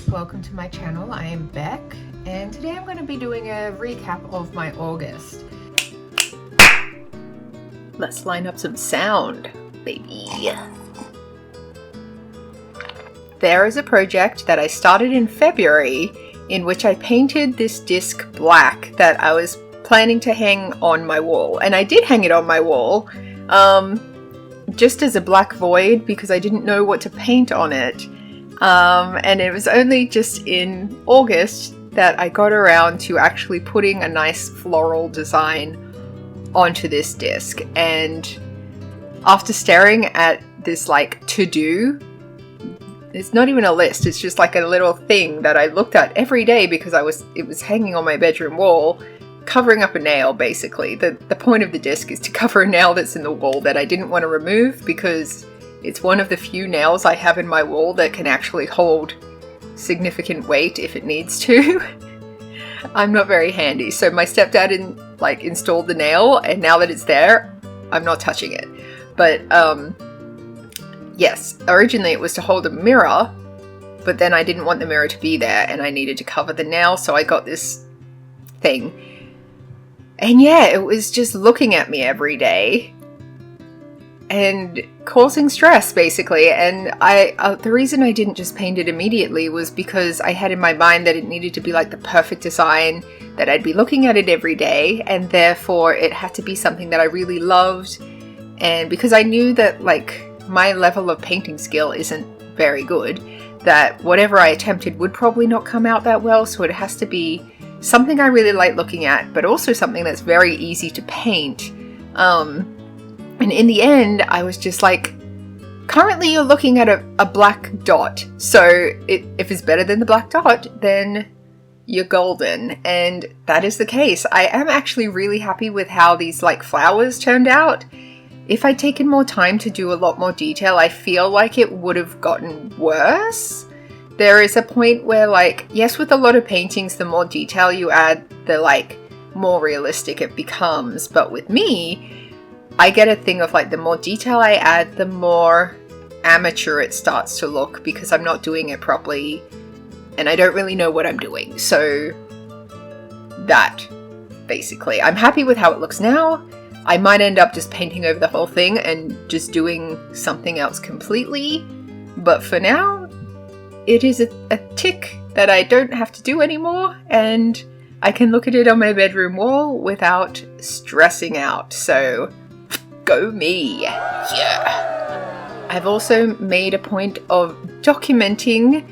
welcome to my channel. I am Beck, and today I'm going to be doing a recap of my August. Let's line up some sound, baby. There is a project that I started in February in which I painted this disc black that I was planning to hang on my wall, and I did hang it on my wall just as a black void because I didn't know what to paint on it. And it was only just in August that I got around to actually putting a nice floral design onto this disc. And after staring at this like to-do, it's not even a list, it's just like a little thing that I looked at every day because it was hanging on my bedroom wall, covering up a nail basically. The point of the disc is to cover a nail that's in the wall that I didn't want to remove because it's one of the few nails I have in my wall that can actually hold significant weight if it needs to. I'm not very handy, so my stepdad installed the nail, and now that it's there, I'm not touching it. But yes, originally it was to hold a mirror, but then I didn't want the mirror to be there and I needed to cover the nail, so I got this thing. And yeah, it was just looking at me every day and causing stress basically. And the reason I didn't just paint it immediately was because I had in my mind that it needed to be like the perfect design, that I'd be looking at it every day, and therefore it had to be something that I really loved. And because I knew that like my level of painting skill isn't very good, that whatever I attempted would probably not come out that well, so it has to be something I really like looking at, but also something that's very easy to paint. And in the end, I was just like, currently you're looking at a black dot. So if it's better than the black dot, then you're golden. And that is the case. I am actually really happy with how these like flowers turned out. If I'd taken more time to do a lot more detail, I feel like it would have gotten worse. There is a point where like, yes, with a lot of paintings, the more detail you add, the like more realistic it becomes. But with me, I get a thing of like the more detail I add, the more amateur it starts to look because I'm not doing it properly and I don't really know what I'm doing. So that basically, I'm happy with how it looks now. I might end up just painting over the whole thing and just doing something else completely. But for now, it is a tick that I don't have to do anymore, and I can look at it on my bedroom wall without stressing out. So go me. Yeah. I've also made a point of documenting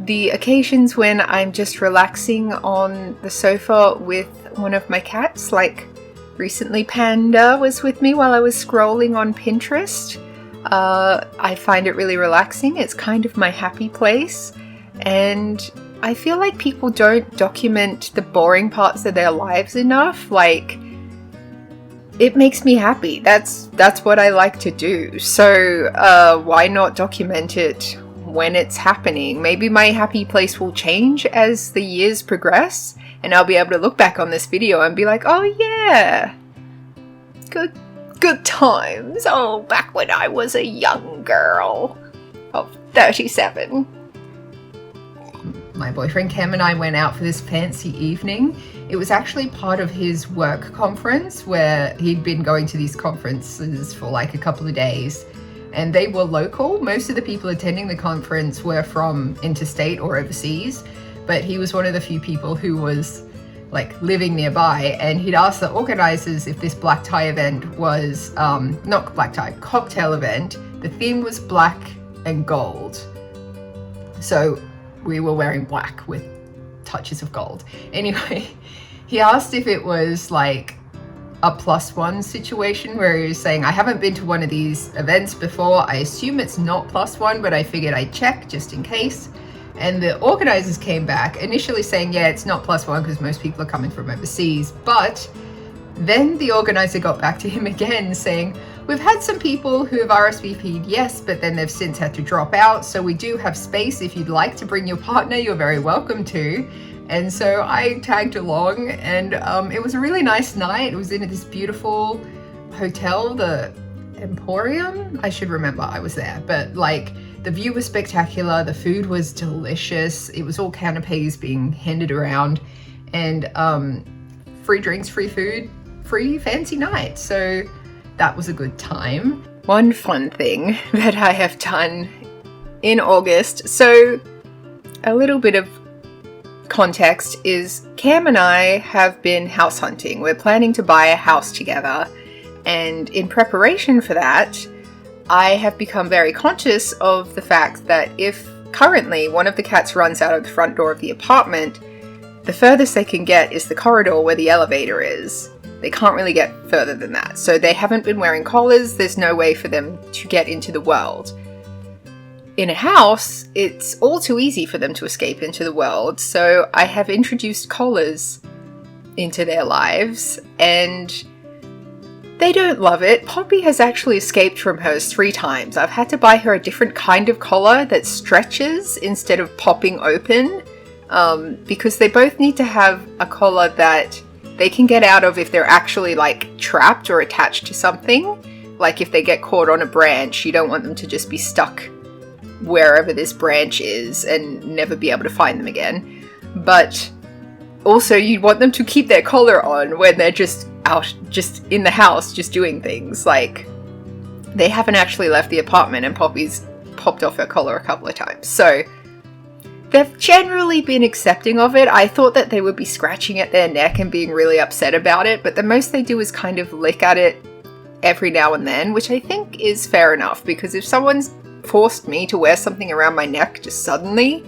the occasions when I'm just relaxing on the sofa with one of my cats. Like recently Panda was with me while I was scrolling on Pinterest. I find it really relaxing. It's kind of my happy place. And I feel like people don't document the boring parts of their lives enough. Like, it makes me happy. That's what I like to do. So why not document it when it's happening? Maybe my happy place will change as the years progress, and I'll be able to look back on this video and be like, oh yeah, good times. Oh, back when I was a young girl of 37. My boyfriend Cam and I went out for this fancy evening. It was actually part of his work conference where he'd been going to these conferences for like a couple of days, and they were local. Most of the people attending the conference were from interstate or overseas, but he was one of the few people who was like living nearby, and he'd asked the organizers if this black tie event was, not black tie, cocktail event. The theme was black and gold. So we were wearing black with touches of gold. Anyway, he asked if it was like a +1 situation where he was saying, I haven't been to one of these events before. I assume it's not +1, but I figured I'd check just in case. And the organizers came back initially saying, yeah, it's not +1 because most people are coming from overseas. But then the organizer got back to him again saying, we've had some people who have RSVP'd yes, but then they've since had to drop out. So we do have space. If you'd like to bring your partner, you're very welcome to. And so I tagged along, and it was a really nice night. It was in this beautiful hotel, the Emporium. I should remember, I was there. But like The view was spectacular. The food was delicious. It was all canapes being handed around, and free drinks, free food, free fancy night. So that was a good time. One fun thing that I have done in August. So a little bit of context is Cam and I have been house hunting. We're planning to buy a house together. And in preparation for that, I have become very conscious of the fact that if currently one of the cats runs out of the front door of the apartment, the furthest they can get is the corridor where the elevator is. They can't really get further than that. So they haven't been wearing collars. There's no way for them to get into the world. In a house, it's all too easy for them to escape into the world. So I have introduced collars into their lives, and they don't love it. Poppy has actually escaped from hers 3 times. I've had to buy her a different kind of collar that stretches instead of popping open, because they both need to have a collar that they can get out of if they're actually like trapped or attached to something. Like if they get caught on a branch, you don't want them to just be stuck wherever this branch is and never be able to find them again. But also you want them to keep their collar on when they're just out, just in the house, just doing things. Like they haven't actually left the apartment and Poppy's popped off her collar a couple of times. So they've generally been accepting of it. I thought that they would be scratching at their neck and being really upset about it, but the most they do is kind of lick at it every now and then, which I think is fair enough, because if someone's forced me to wear something around my neck just suddenly,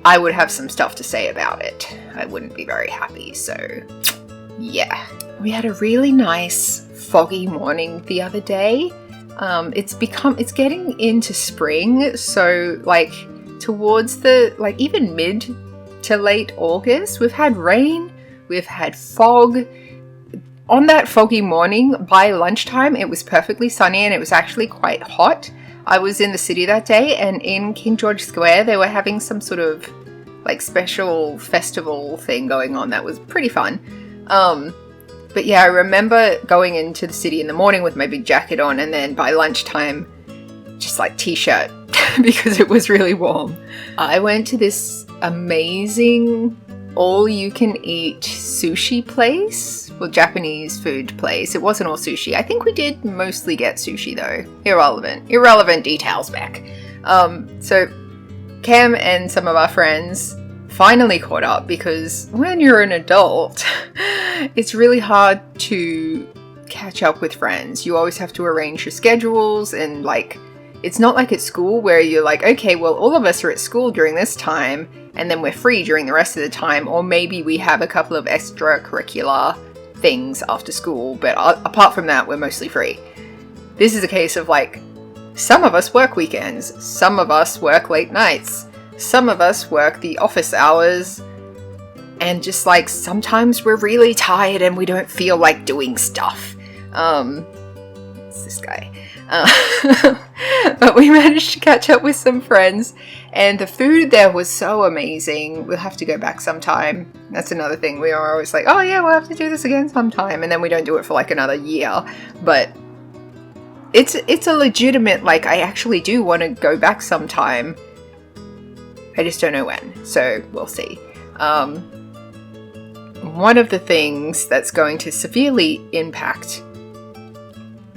I would have some stuff to say about it. I wouldn't be very happy, so yeah. We had a really nice foggy morning the other day. It's getting into spring, so like towards the, like even mid to late August, we've had rain, we've had fog. On that foggy morning, by lunchtime, it was perfectly sunny and it was actually quite hot. I was in the city that day, and in King George Square, they were having some sort of like special festival thing going on that was pretty fun. But yeah, I remember going into the city in the morning with my big jacket on, and then by lunchtime, just like t-shirt because it was really warm. I went to this amazing all-you-can-eat sushi place, well, Japanese food place. It wasn't all sushi. I think we did mostly get sushi though. Irrelevant details back. So Cam and some of our friends finally caught up, because when you're an adult, it's really hard to catch up with friends. You always have to arrange your schedules, and like, it's not like at school where you're like, okay, well, all of us are at school during this time and then we're free during the rest of the time, or maybe we have a couple of extracurricular things after school, but apart from that, we're mostly free. This is a case of like, some of us work weekends, some of us work late nights, some of us work the office hours, and just like sometimes we're really tired and we don't feel like doing stuff. It's this guy. But we managed to catch up with some friends, and the food there was so amazing. We'll have to go back sometime. That's another thing. We are always like, oh yeah, we'll have to do this again sometime, and then we don't do it for like another year. But it's a legitimate, like, I actually do want to go back sometime. I just don't know when, so we'll see. One of the things that's going to severely impact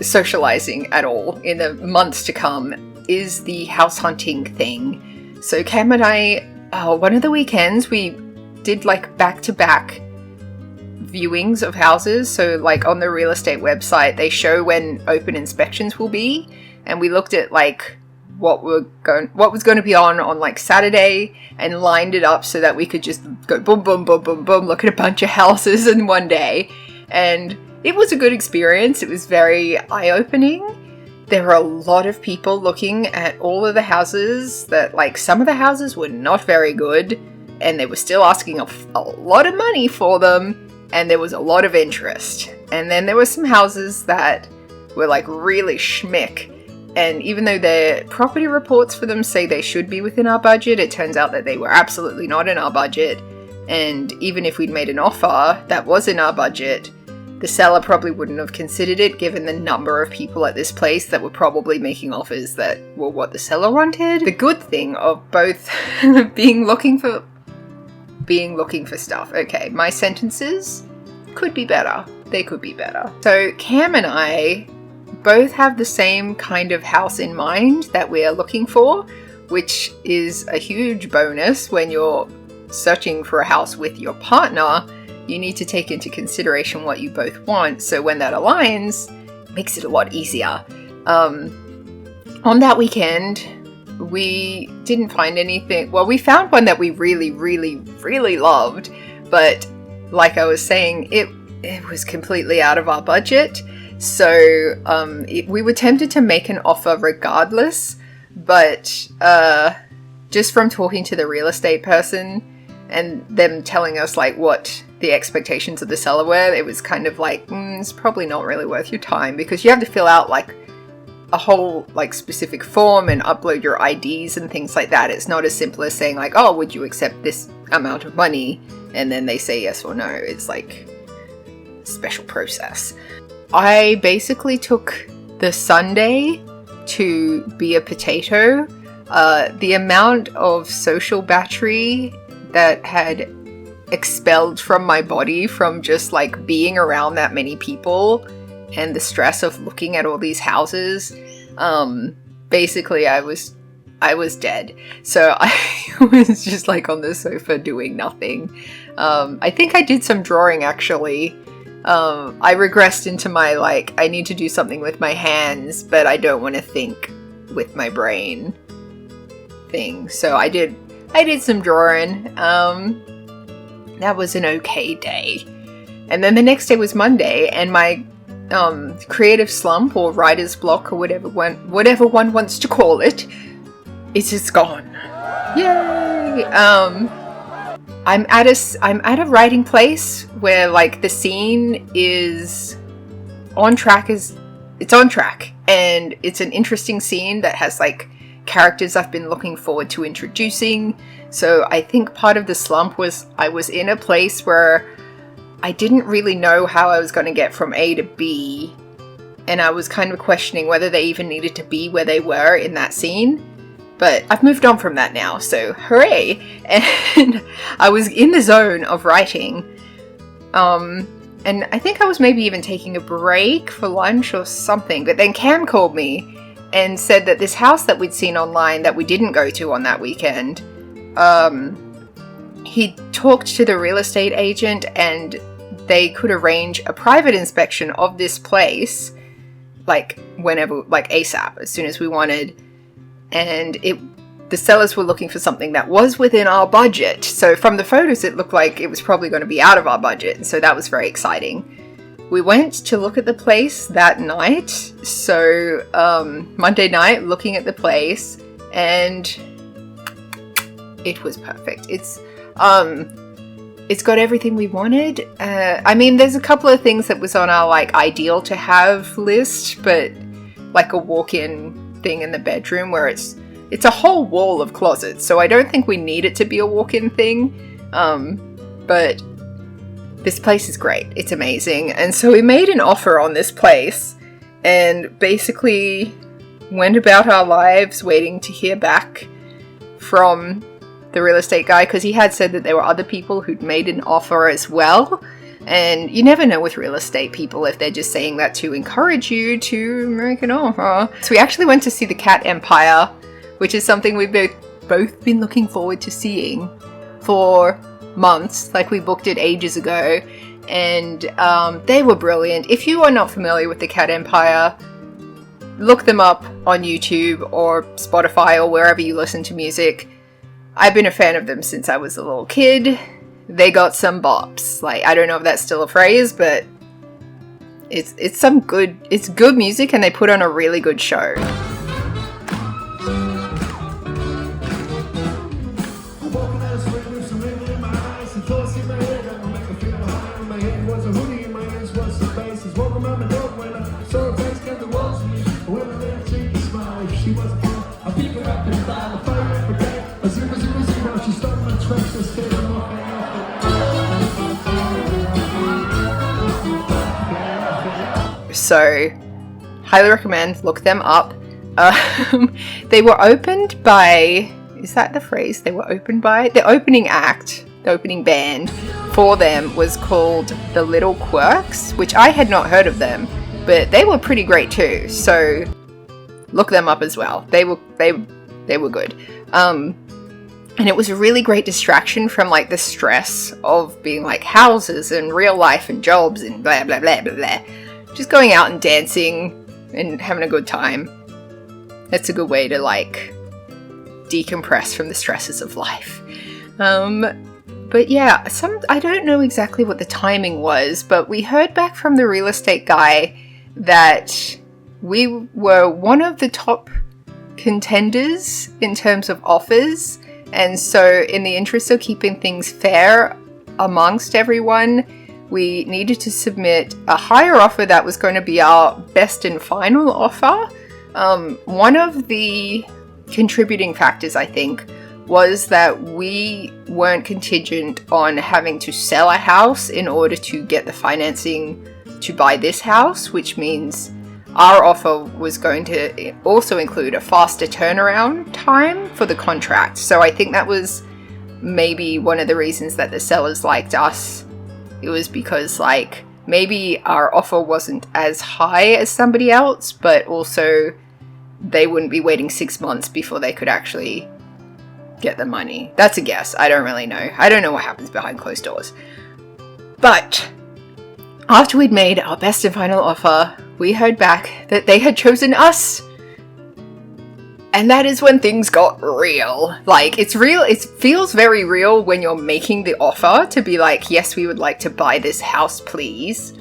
socializing at all in the months to come is the house hunting thing. So Cam and I, one of the weekends, we did like back-to-back viewings of houses. So like on the real estate website, they show when open inspections will be, and we looked at like what was going to be on like Saturday, and lined it up so that we could just go boom, boom, boom, boom, boom, look at a bunch of houses in one day. And it was a good experience. It was very eye-opening. There were a lot of people looking at all of the houses that, like, some of the houses were not very good, and they were still asking a lot of money for them, and there was a lot of interest. And then there were some houses that were like really schmick, and even though their property reports for them say they should be within our budget, it turns out that they were absolutely not in our budget. And even if we'd made an offer that was in our budget, The seller probably wouldn't have considered it given the number of people at this place that were probably making offers that were what the seller wanted. The good thing of both being looking for stuff. Okay, my sentences could be better. They could be better. So Cam and I both have the same kind of house in mind that we are looking for, which is a huge bonus when you're searching for a house with your partner. You need to take into consideration what you both want. So when that aligns, it makes it a lot easier. On that weekend, we didn't find anything. Well, we found one that we really, really, really loved. But like I was saying, it was completely out of our budget. So we were tempted to make an offer regardless. But just from talking to the real estate person and them telling us like what the expectations of the seller were, it was kind of like, it's probably not really worth your time, because you have to fill out like a whole like specific form and upload your IDs and things like that. It's not as simple as saying like, oh, would you accept this amount of money? And then they say yes or no. It's like a special process. I basically took the Sunday to be a potato. The amount of social battery that had expelled from my body from just like being around that many people and the stress of looking at all these houses, basically I was dead. So I was just like on the sofa doing nothing. I think I did some drawing actually. I regressed into my like, I need to do something with my hands, but I don't want to think with my brain thing. So I did some drawing. That was an okay day. And then the next day was Monday, and my creative slump or writer's block or whatever one wants to call it, is just gone. Yay! I'm at a writing place where like the scene is on track, and it's an interesting scene that has like characters I've been looking forward to introducing. So I think part of the slump was I was in a place where I didn't really know how I was going to get from A to B, and I was kind of questioning whether they even needed to be where they were in that scene. But I've moved on from that now, so hooray! And I was in the zone of writing. And I think I was maybe even taking a break for lunch or something, but then Cam called me and said that this house that we'd seen online that we didn't go to on that weekend, he talked to the real estate agent and they could arrange a private inspection of this place, like whenever, like ASAP, as soon as we wanted. And the sellers were looking for something that was within our budget. So from the photos, it looked like it was probably going to be out of our budget. And so that was very exciting. We went to look at the place that night. So Monday night, looking at the place, and it was perfect. It's got everything we wanted. I mean, there's a couple of things that was on our like ideal to have list, but like a walk-in thing in the bedroom where it's a whole wall of closets. So I don't think we need it to be a walk-in thing. But this place is great. It's amazing. And so we made an offer on this place and basically went about our lives waiting to hear back from the real estate guy, because he had said that there were other people who'd made an offer as well. And you never know with real estate people if they're just saying that to encourage you to make an offer. So we actually went to see the Cat Empire, which is something we've both been looking forward to seeing for months. Like, we booked it ages ago, and they were brilliant. If you are not familiar with the Cat Empire, look them up on YouTube or Spotify or wherever you listen to music. I've been a fan of them since I was a little kid. They got some bops. Like, I don't know if that's still a phrase, but it's good music, and they put on a really good show. So highly recommend, look them up. They were opened by, is that the phrase? They were opened by? The opening act, the opening band for them was called The Little Quirks, which I had not heard of them, but they were pretty great too. So look them up as well. They were good. And it was a really great distraction from like the stress of being like houses and real life and jobs and blah, blah, blah, blah, blah. Just going out and dancing and having a good time. That's a good way to like decompress from the stresses of life. But yeah, I don't know exactly what the timing was, but we heard back from the real estate guy that we were one of the top contenders in terms of offers. And so in the interest of keeping things fair amongst everyone, we needed to submit a higher offer that was going to be our best and final offer. One of the contributing factors, I think, was that we weren't contingent on having to sell a house in order to get the financing to buy this house, which means our offer was going to also include a faster turnaround time for the contract. So I think that was maybe one of the reasons that the sellers liked us. It was because like maybe our offer wasn't as high as somebody else, but also they wouldn't be waiting 6 months before they could actually get the money. That's a guess. I don't really know. I don't know what happens behind closed doors. But after we'd made our best and final offer, we heard back that they had chosen us. And that is when things got real. Like, it's real. It feels very real when you're making the offer to be like, yes, we would like to buy this house, please.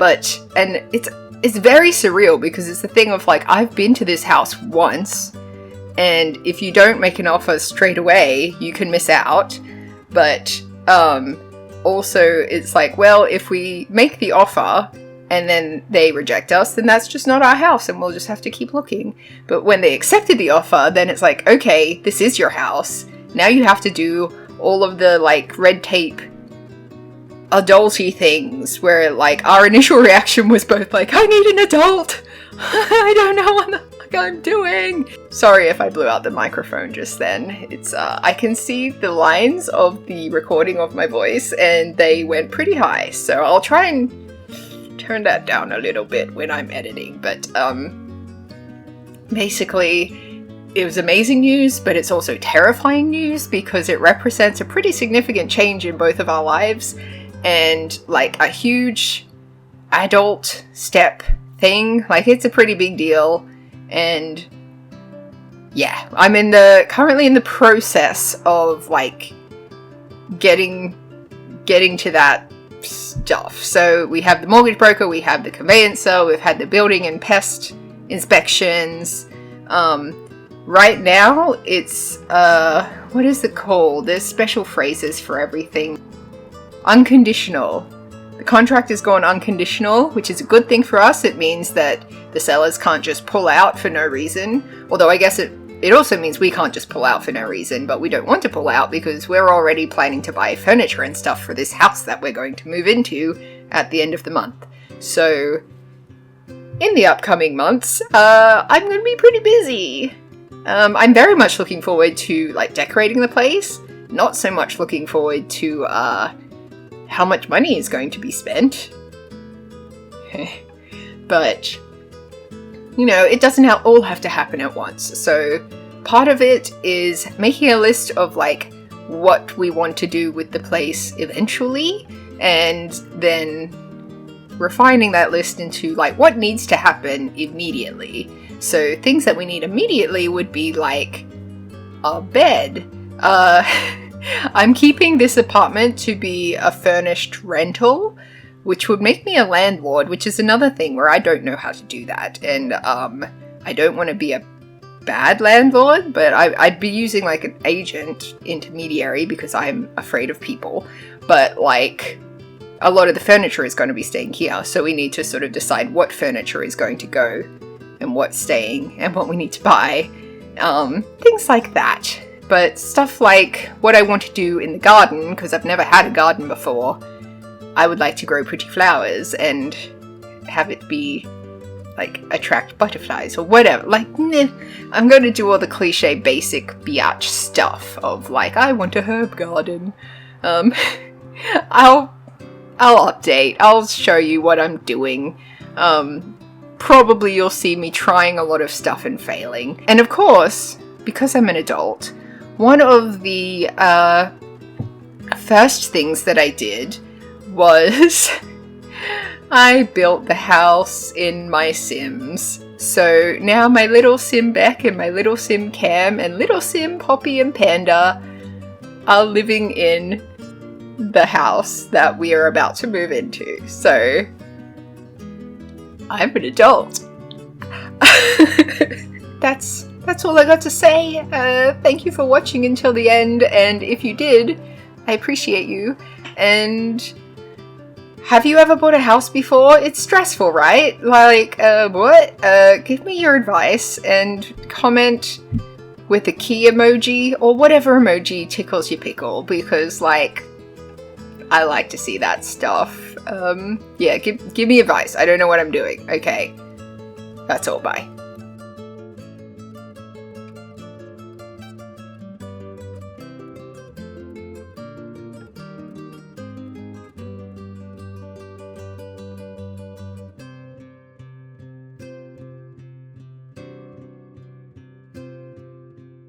And it's very surreal because it's the thing of like, I've been to this house once, and if you don't make an offer straight away, you can miss out. But also it's like, well, if we make the offer and then they reject us, then that's just not our house and we'll just have to keep looking. But when they accepted the offer, then it's like, okay, this is your house. Now you have to do all of the like red tape adulty things where like our initial reaction was both like, I need an adult. I don't know what the fuck I'm doing. Sorry if I blew out the microphone just then. It's I can see the lines of the recording of my voice and they went pretty high. So I'll try and turn that down a little bit when I'm editing. But basically it was amazing news, but it's also terrifying news because it represents a pretty significant change in both of our lives and like a huge adult step thing. Like, it's a pretty big deal. And yeah, I'm currently in the process of like getting to that stuff. So we have the mortgage broker, we have the conveyancer, we've had the building and pest inspections. Right now it's what is it called? There's special phrases for everything. Unconditional. The contract is gone unconditional, which is a good thing for us. It means that the sellers can't just pull out for no reason. Although I guess it also means we can't just pull out for no reason, but we don't want to pull out because we're already planning to buy furniture and stuff for this house that we're going to move into at the end of the month. So in the upcoming months, I'm going to be pretty busy. I'm very much looking forward to like decorating the place. Not so much looking forward to how much money is going to be spent. But, you know, it doesn't all have to happen at once. So part of it is making a list of like what we want to do with the place eventually, and then refining that list into like what needs to happen immediately. So things that we need immediately would be like a bed. I'm keeping this apartment to be a furnished rental, which would make me a landlord, which is another thing where I don't know how to do that. And I don't want to be a bad landlord, but I'd be using like an agent intermediary because I'm afraid of people. But like a lot of the furniture is going to be staying here, so we need to sort of decide what furniture is going to go and what's staying and what we need to buy. Things like that. But stuff like what I want to do in the garden, because I've never had a garden before. I would like to grow pretty flowers, and have it be like attract butterflies or whatever. Like, nah, I'm going to do all the cliche basic biatch stuff of like, I want a herb garden. I'll update. I'll show you what I'm doing. Probably you'll see me trying a lot of stuff and failing. And of course, because I'm an adult, one of the first things that I did was I built the house in my Sims. So now my little Sim Beck and my little Sim Cam and little Sim Poppy and Panda are living in the house that we are about to move into. So I'm an adult. That's all I got to say. Thank you for watching until the end, and if you did, I appreciate you. And have you ever bought a house before? It's stressful, right? Like, what? Give me your advice and comment with a key emoji or whatever emoji tickles your pickle, because, like, I like to see that stuff. Yeah, give me advice. I don't know what I'm doing. Okay. That's all. Bye.